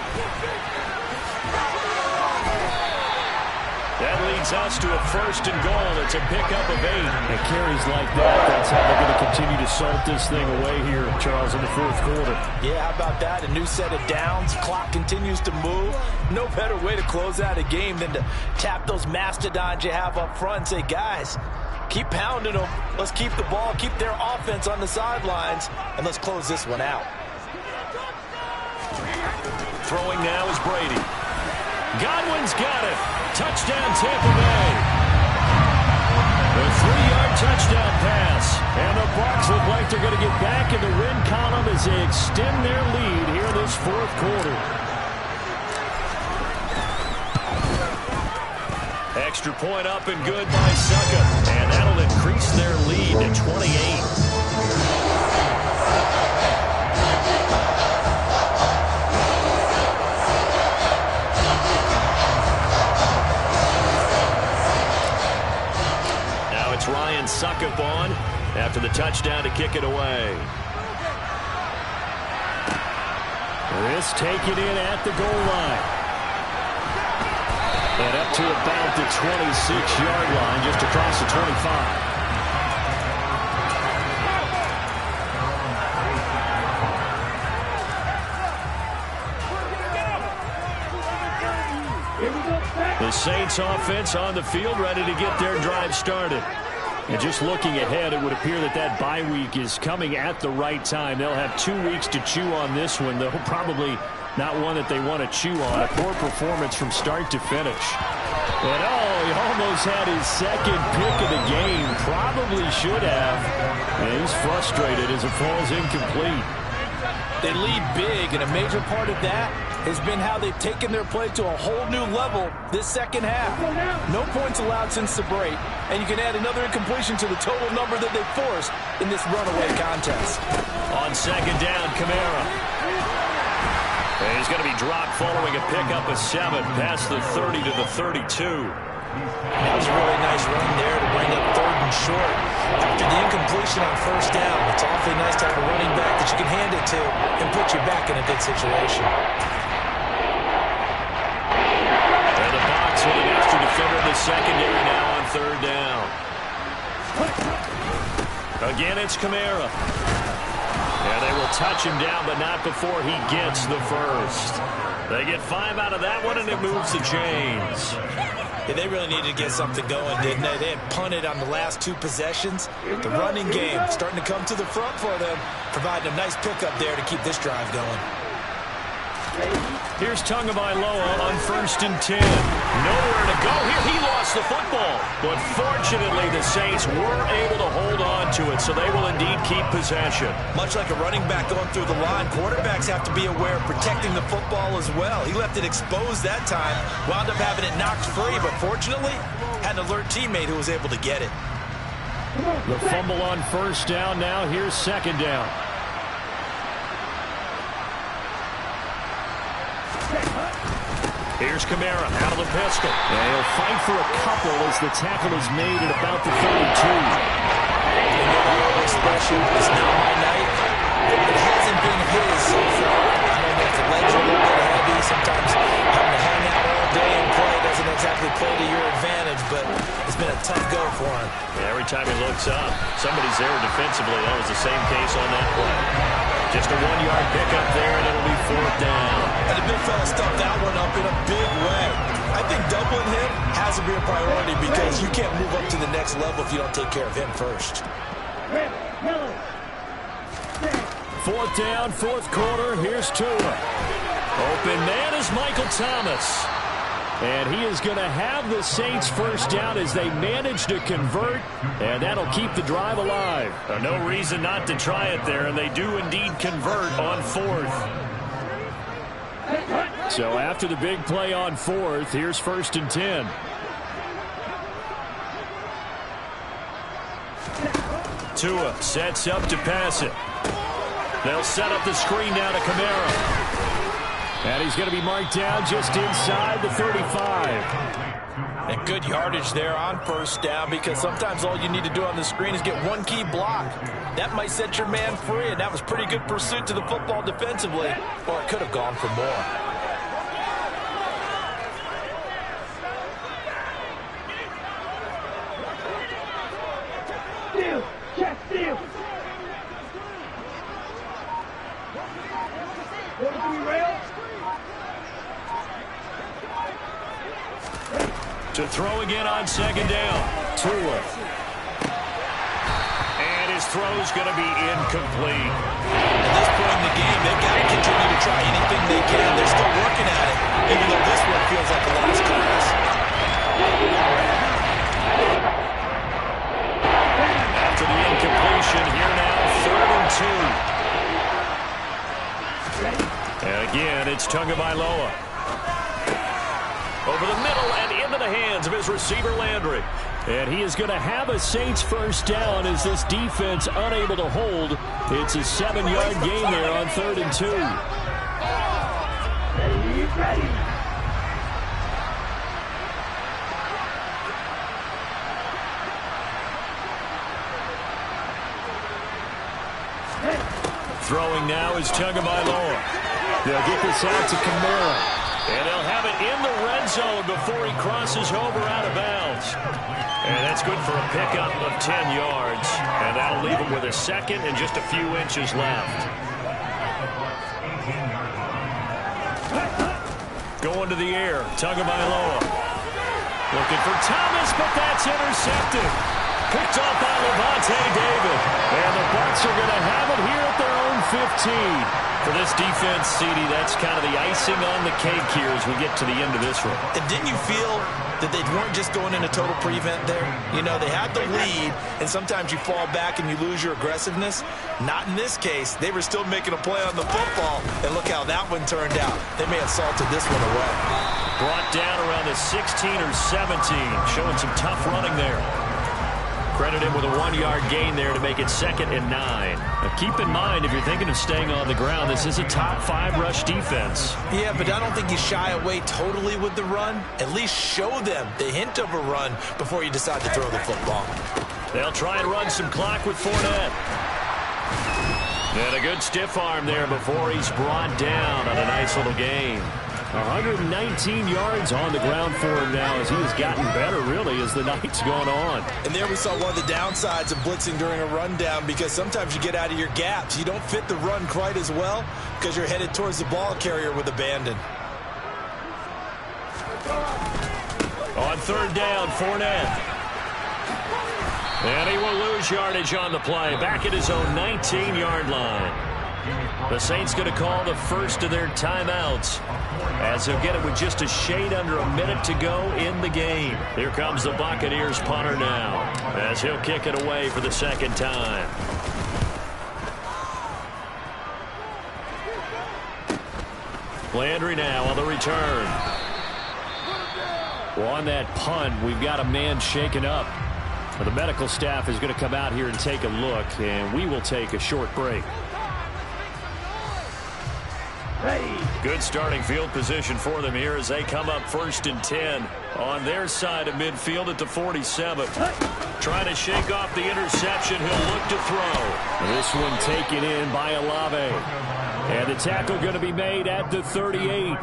That leads us to a 1st and goal. It's a pickup of 8. And carries like that, that's how they're going to continue to salt this thing away here, Charles, in the 4th quarter. Yeah, how about that? A new set of downs. Clock continues to move. No better way to close out a game than to tap those mastodons you have up front and say, guys, keep pounding them. Let's keep the ball, keep their offense on the sidelines, and let's close this one out. Throwing now is Brady. Godwin's got it. Touchdown, Tampa Bay. A 3-yard touchdown pass. And the Bucs look like they're going to get back in the win column as they extend their lead here in this 4th quarter. Extra point up and good by Succop. And that'll increase their lead to 28. It's Ryan Succop on after the touchdown to kick it away. This taken in at the goal line. And up to about the 26-yard line, just across the 25. The Saints offense on the field ready to get their drive started. And just looking ahead, it would appear that that bye week is coming at the right time. They'll have 2 weeks to chew on this one, though probably not one that they want to chew on. A poor performance from start to finish. And he almost had his 2nd pick of the game. Probably should have. And he's frustrated as it falls incomplete. They lead big, and a major part of that has been how they've taken their play to a whole new level this 2nd half. No points allowed since the break, and you can add another incompletion to the total number that they forced in this runaway contest. On 2nd down, Kamara. And he's going to be dropped following a pickup of 7 past the 30 to the 32. That was a really nice run there to bring up 3rd and short. After the incompletion on 1st down, it's awfully nice to have a running back that you can hand it to and put you back in a good situation. And the Bucs with an extra defender in the secondary now on 3rd down. Again, it's Kamara. And they will touch him down, but not before he gets the first. They get 5 out of that one, and it moves the chains. Yeah, they really needed to get something going, didn't they? They had punted on the last 2 possessions. The running game starting to come to the front for them, providing a nice pickup there to keep this drive going. Here's Tagovailoa on 1st and 10. Nowhere to go here. He lost the football. But fortunately, the Saints were able to hold on to it, so they will indeed keep possession. Much like a running back going through the line, quarterbacks have to be aware of protecting the football as well. He left it exposed that time, wound up having it knocked free, but fortunately, had an alert teammate who was able to get it. The fumble on 1st down. Now here's 2nd down. Here's Kamara out of the pistol. And he'll fight for a couple as the tackle is made at about the 32. Expression is not my night. It hasn't been his so far. I don't know if the legs are a little bit heavy. Sometimes having to hang out all day and play doesn't exactly play to your advantage, but it's been a tough go for him. Yeah, every time he looks up, somebody's there defensively. That was the same case on that play. Just a 1-yard pickup there, and it'll be 4th down. And the big fella stuffed that one up in a big way. I think doubling him has to be a priority because you can't move up to the next level if you don't take care of him first. 4th down, 4th quarter. Here's Tua. Open man is Michael Thomas. And he is going to have the Saints 1st down as they manage to convert, and that'll keep the drive alive. No reason not to try it there, and they do indeed convert on 4th. So after the big play on 4th, here's 1st and 10. Tua sets up to pass it. They'll set up the screen now to Kamara. And he's going to be marked down just inside the 35. And good yardage there on 1st down because sometimes all you need to do on the screen is get one key block. That might set your man free, and that was pretty good pursuit to the football defensively, or it could have gone for more. Steal! Check steal! To throw again on 2nd down. Tua. And his throw's going to be incomplete. At this point in the game, they've got to continue to try anything they can. They're still working at it, even though this one feels like a lost cause. After the incompletion, here now, 3rd and 2. And again, it's Tagovailoa. Over the middle and into the hands of his receiver, Landry. And he is going to have a Saints 1st down as this defense unable to hold. It's a 7-yard gain there on 3rd and 2. Throwing now is Tagovailoa. They'll get this out to Kamara. And they'll have it in the red zone before he crosses over out of bounds. And that's good for a pickup of 10 yards. And that'll leave him with a 2nd and just a few inches left. Going to the air, Tagovailoa. Looking for Thomas, but that's intercepted. Picked off by Lavonte David. And the Bucs are going to have it here at their own 15. For this defense, CD, that's kind of the icing on the cake here as we get to the end of this one. And didn't you feel that they weren't just going into total prevent there? You know, they had the lead, and sometimes you fall back and you lose your aggressiveness. Not in this case. They were still making a play on the football, and look how that one turned out. They may have salted this one away. Brought down around the 16 or 17, showing some tough running there. Credit him with a 1-yard gain there to make it 2nd and 9. Now keep in mind, if you're thinking of staying on the ground, this is a top 5 rush defense. Yeah, but I don't think you shy away totally with the run. At least show them the hint of a run before you decide to throw the football. They'll try and run some clock with Fournette. And a good stiff arm there before he's brought down on a nice little gain. 119 yards on the ground for him now as he has gotten better, really, as the night's gone on. And there we saw one of the downsides of blitzing during a rundown because sometimes you get out of your gaps. You don't fit the run quite as well because you're headed towards the ball carrier with abandon. On third down, Fournette. And he will lose yardage on the play. Back at his own 19-yard line. The Saints going to call the first of their timeouts, as he'll get it with just a shade under a minute to go in the game. Here comes the Buccaneers punter now, as he'll kick it away for the second time. Landry now on the return. Well, on that punt, we've got a man shaken up. The medical staff is going to come out here and take a look, and we will take a short break. Good starting field position for them here as they come up 1st and 10 on their side of midfield at the 47. Trying to shake off the interception. He'll look to throw. This one taken in by Olave. And the tackle going to be made at the 38.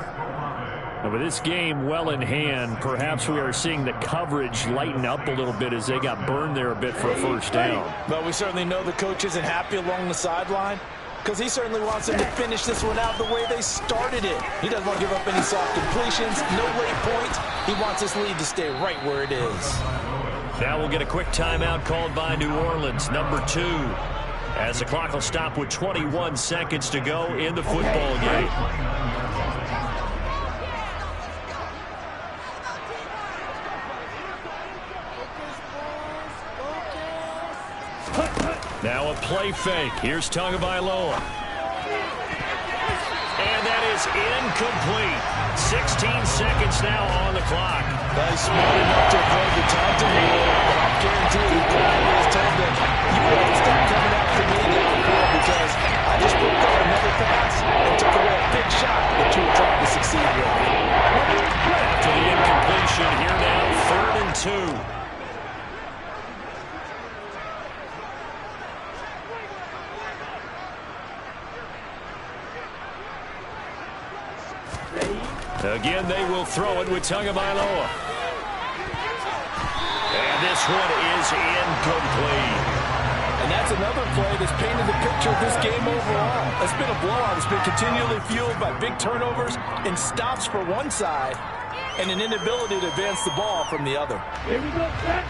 And with this game well in hand, perhaps we are seeing the coverage lighten up a little bit as they got burned there a bit for a first down. But we certainly know the coach isn't happy along the sideline, because he certainly wants them to finish this one out the way they started it. He doesn't want to give up any soft completions, no late points. He wants this lead to stay right where it is. Now we'll get a quick timeout called by New Orleans, number 2, as the clock will stop with 21 seconds to go in the football game. Now a play fake. Here's Tagovailoa. And that is incomplete. 16 seconds now on the clock. He's smart enough to avoid the taunting rule, but I guarantee you probably has told them, you have to stop coming after me downfield because I just broke up another pass and took away a big shot that you were trying to succeed with. After the incompletion, here now, 3rd and 2. Again, they will throw it with Tagovailoa. And this one is incomplete. And that's another play that's painted the picture of this game overall. It's been a blowout. It's been continually fueled by big turnovers and stops for one side and an inability to advance the ball from the other. Here we go, set.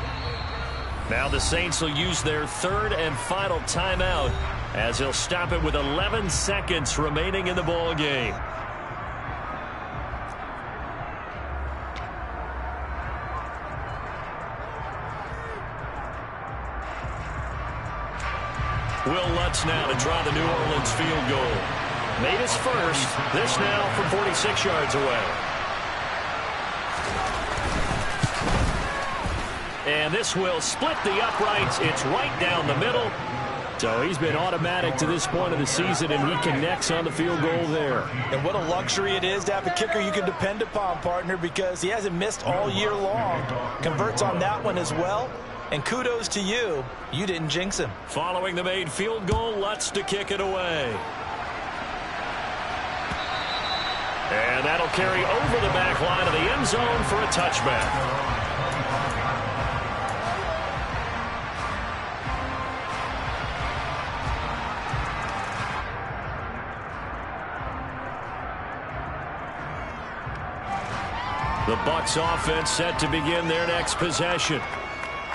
Now the Saints will use their 3rd and final timeout as they'll stop it with 11 seconds remaining in the ball game. Will Lutz now to try the New Orleans field goal. Made his first. This now from 46 yards away. And this will split the uprights. It's right down the middle. So he's been automatic to this point of the season, and he connects on the field goal there. And what a luxury it is to have a kicker you can depend upon, partner, because he hasn't missed all year long. Converts on that one as well. And kudos to you. You didn't jinx him. Following the made field goal, Lutz to kick it away. And that'll carry over the back line of the end zone for a touchback. The Bucs offense set to begin their next possession.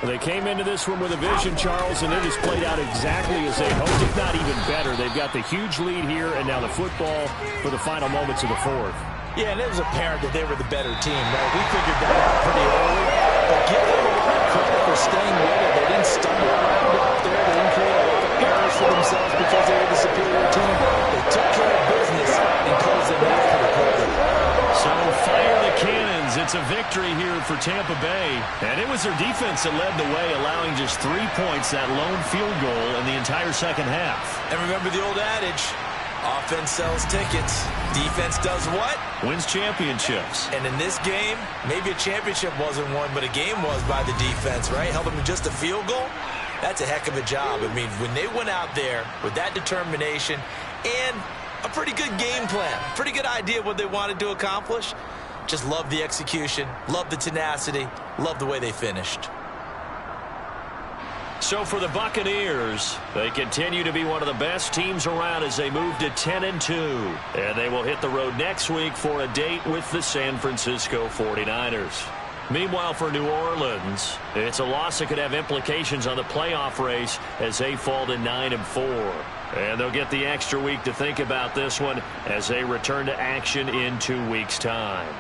They came into this one with a vision, Charles, and it has played out exactly as they hoped, if not even better. They've got the huge lead here, and now the football for the final moments of the 4th. Yeah, and it was apparent that they were the better team, right? We figured that out pretty early. But give them a lot of credit for staying with it. They didn't stumble around out there. They didn't create a lot of errors for themselves because they were the superior team. They took care of business and closed them out pretty quickly. So fire the cannons. It's a victory here for Tampa Bay. And it was their defense that led the way, allowing just 3 points, that lone field goal in the entire second half. And remember the old adage, offense sells tickets. Defense does what? Wins championships. And in this game, maybe a championship wasn't won, but a game was by the defense, right? Held them to just a field goal. That's a heck of a job. I mean, when they went out there with that determination and a pretty good game plan, pretty good idea what they wanted to accomplish, just love the execution, love the tenacity, love the way they finished. So for the Buccaneers, they continue to be one of the best teams around as they move to 10-2. And they will hit the road next week for a date with the San Francisco 49ers. Meanwhile, for New Orleans, it's a loss that could have implications on the playoff race as they fall to 9-4. And they'll get the extra week to think about this one as they return to action in 2 weeks' time.